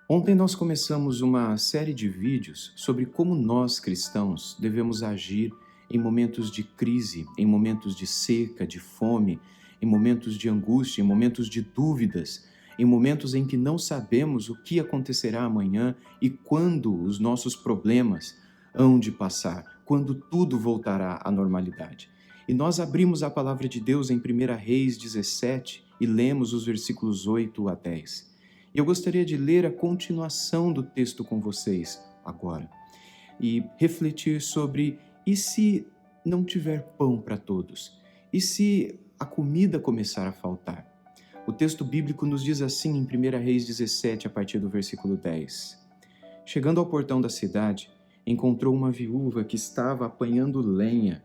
Ontem nós começamos uma série de vídeos sobre como nós cristãos devemos agir em momentos de crise, em momentos de seca, de fome, em momentos de angústia, em momentos de dúvidas, em momentos em que não sabemos o que acontecerá amanhã e quando os nossos problemas hão de passar, quando tudo voltará à normalidade. E nós abrimos a palavra de Deus em 1 Reis 17 e lemos os versículos 8 a 10. E eu gostaria de ler a continuação do texto com vocês agora e refletir sobre: e se não tiver pão para todos? E se a comida começar a faltar? O texto bíblico nos diz assim em 1 Reis 17, a partir do versículo 10. Chegando ao portão da cidade, encontrou uma viúva que estava apanhando lenha.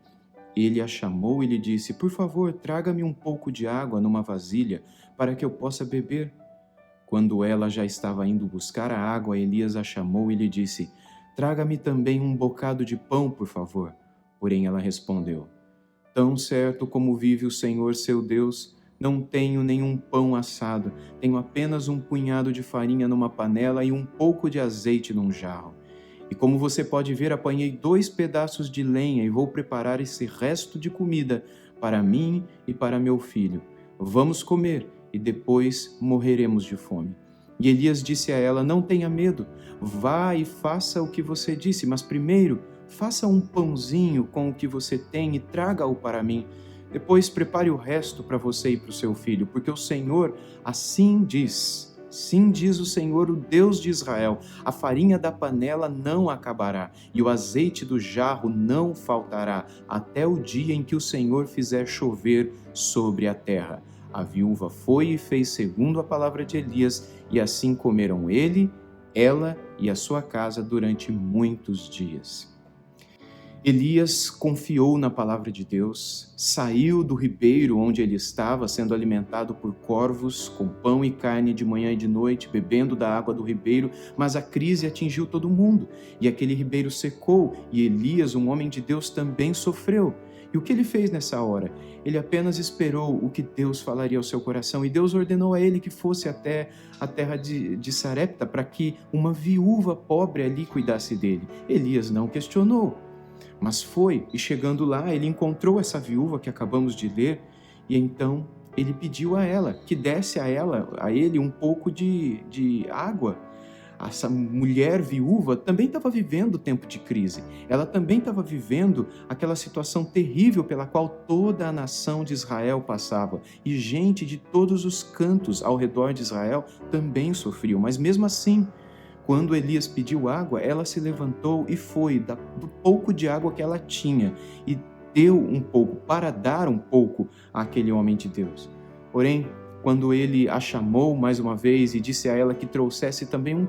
Ele a chamou e lhe disse: Por favor, traga-me um pouco de água numa vasilha para que eu possa beber. Quando ela já estava indo buscar a água, Elias a chamou e lhe disse: Traga-me também um bocado de pão, por favor. Porém ela respondeu: Tão certo como vive o Senhor seu Deus, não tenho nenhum pão assado, tenho apenas um punhado de farinha numa panela e um pouco de azeite num jarro. E como você pode ver, apanhei 2 pedaços de lenha e vou preparar esse resto de comida para mim e para meu filho. Vamos comer e depois morreremos de fome. E Elias disse a ela: Não tenha medo, vá e faça o que você disse, mas primeiro faça um pãozinho com o que você tem e traga-o para mim. Depois prepare o resto para você e para o seu filho, porque o Senhor assim diz. Sim, diz o Senhor, o Deus de Israel: a farinha da panela não acabará, e o azeite do jarro não faltará, até o dia em que o Senhor fizer chover sobre a terra. A viúva foi e fez segundo a palavra de Elias, e assim comeram ele, ela e a sua casa durante muitos dias. Elias confiou na palavra de Deus, saiu do ribeiro onde ele estava, sendo alimentado por corvos, com pão e carne de manhã e de noite, bebendo da água do ribeiro, mas a crise atingiu todo mundo, e aquele ribeiro secou, e Elias, um homem de Deus, também sofreu. E o que ele fez nessa hora? Ele apenas esperou o que Deus falaria ao seu coração, e Deus ordenou a ele que fosse até a terra de Sarepta, para que uma viúva pobre ali cuidasse dele. Elias não questionou, mas foi, e chegando lá, ele encontrou essa viúva que acabamos de ler, e então ele pediu a ela que desse a ele um pouco de água. Essa mulher viúva também estava vivendo tempo de crise. Ela também estava vivendo aquela situação terrível pela qual toda a nação de Israel passava. E gente de todos os cantos ao redor de Israel também sofriam. Mas mesmo assim, quando Elias pediu água, ela se levantou e foi do pouco de água que ela tinha e deu um pouco, para dar um pouco àquele homem de Deus. Porém, quando ele a chamou mais uma vez e disse a ela que trouxesse também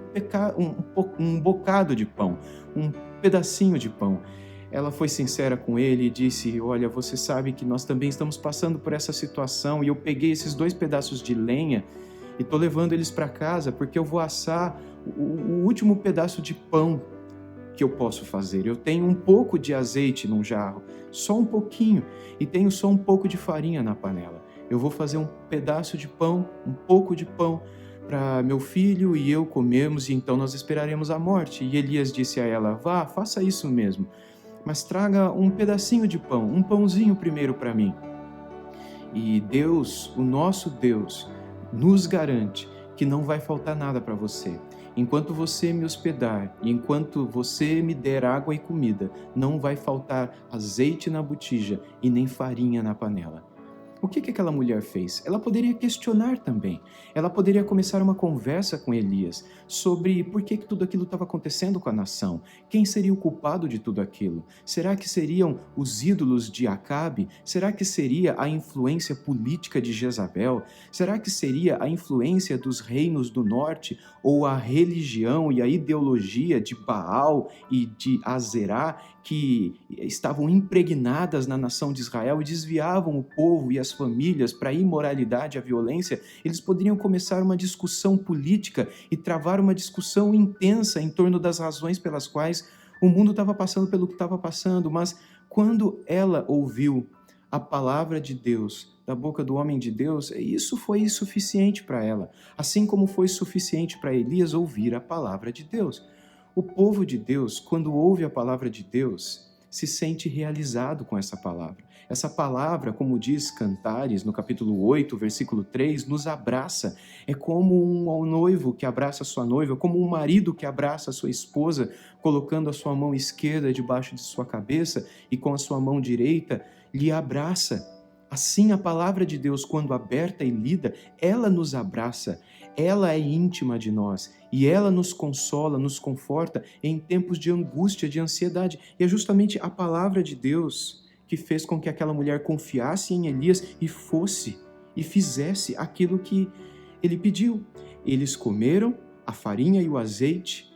um bocado de pão, um pedacinho de pão, ela foi sincera com ele e disse: Olha, você sabe que nós também estamos passando por essa situação, e eu peguei esses 2 pedaços de lenha e estou levando eles para casa porque eu vou assar o último pedaço de pão que eu posso fazer. Eu tenho um pouco de azeite num jarro, só um pouquinho, e tenho só um pouco de farinha na panela. Eu vou fazer um pedaço de pão, um pouco de pão, para meu filho e eu comermos, e então nós esperaremos a morte. E Elias disse a ela: Vá, faça isso mesmo, mas traga um pedacinho de pão, um pãozinho primeiro para mim. E Deus, o nosso Deus, nos garante que não vai faltar nada para você. Enquanto você me hospedar e enquanto você me der água e comida, não vai faltar azeite na botija e nem farinha na panela. O que aquela mulher fez? Ela poderia questionar também. Ela poderia começar uma conversa com Elias sobre por que tudo aquilo estava acontecendo com a nação. Quem seria o culpado de tudo aquilo? Será que seriam os ídolos de Acabe? Será que seria a influência política de Jezabel? Será que seria a influência dos reinos do norte? Ou a religião e a ideologia de Baal e de Azerá, que estavam impregnadas na nação de Israel e desviavam o povo e as famílias para a imoralidade e a violência? Eles poderiam começar uma discussão política e travar uma discussão intensa em torno das razões pelas quais o mundo estava passando pelo que estava passando. Mas quando ela ouviu a palavra de Deus da boca do homem de Deus, isso foi suficiente para ela, assim como foi suficiente para Elias ouvir a palavra de Deus. O povo de Deus, quando ouve a palavra de Deus, se sente realizado com essa palavra. Essa palavra, como diz Cantares, no capítulo 8, versículo 3, nos abraça. É como um noivo que abraça a sua noiva, como um marido que abraça a sua esposa, colocando a sua mão esquerda debaixo de sua cabeça e com a sua mão direita lhe abraça. Assim, a palavra de Deus, quando aberta e lida, ela nos abraça, ela é íntima de nós e ela nos consola, nos conforta em tempos de angústia, de ansiedade. E é justamente a palavra de Deus que fez com que aquela mulher confiasse em Elias e fosse e fizesse aquilo que ele pediu. Eles comeram a farinha e o azeite,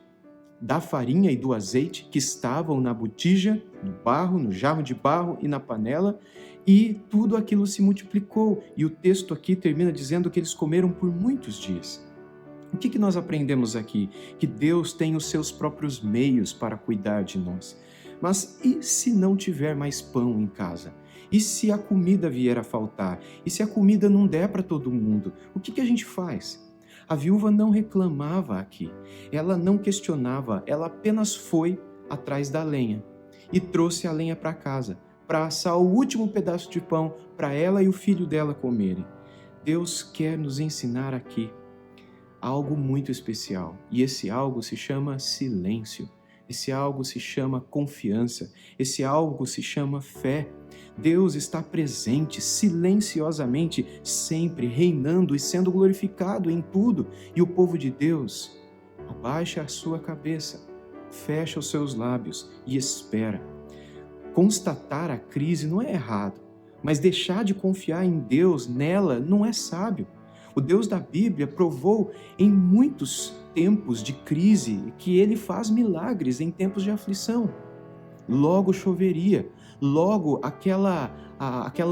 da farinha e do azeite que estavam na botija, no barro, no jarro de barro e na panela, e tudo aquilo se multiplicou. E o texto aqui termina dizendo que eles comeram por muitos dias. O que nós aprendemos aqui? Que Deus tem os seus próprios meios para cuidar de nós. Mas e se não tiver mais pão em casa? E se a comida vier a faltar? E se a comida não der para todo mundo? O que a gente faz? A viúva não reclamava aqui, ela não questionava, ela apenas foi atrás da lenha e trouxe a lenha para casa, para assar o último pedaço de pão para ela e o filho dela comerem. Deus quer nos ensinar aqui algo muito especial, e esse algo se chama silêncio, esse algo se chama confiança, esse algo se chama fé. Deus está presente silenciosamente, sempre reinando e sendo glorificado em tudo. E o povo de Deus abaixa a sua cabeça, fecha os seus lábios e espera. Constatar a crise não é errado, mas deixar de confiar em Deus, nela, não é sábio. O Deus da Bíblia provou em muitos tempos de crise que Ele faz milagres em tempos de aflição. Logo choveria, logo aquela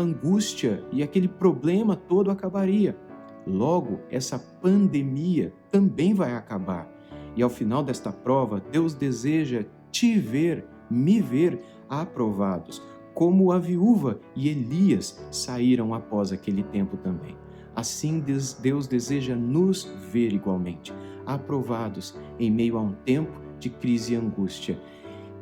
angústia e aquele problema todo acabaria. Logo essa pandemia também vai acabar. E ao final desta prova, Deus deseja te ver, me ver aprovados, como a viúva e Elias saíram após aquele tempo também. Assim Deus deseja nos ver igualmente, aprovados em meio a um tempo de crise e angústia.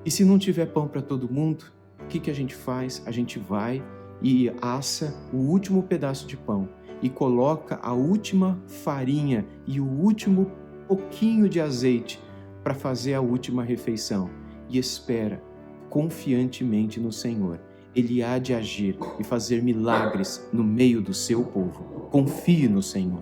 E se não tiver pão para todo mundo, o que a gente faz? A gente vai e assa o último pedaço de pão e coloca a última farinha e o último pouquinho de azeite para fazer a última refeição e espera confiantemente no Senhor. Ele há de agir e fazer milagres no meio do seu povo. Confie no Senhor.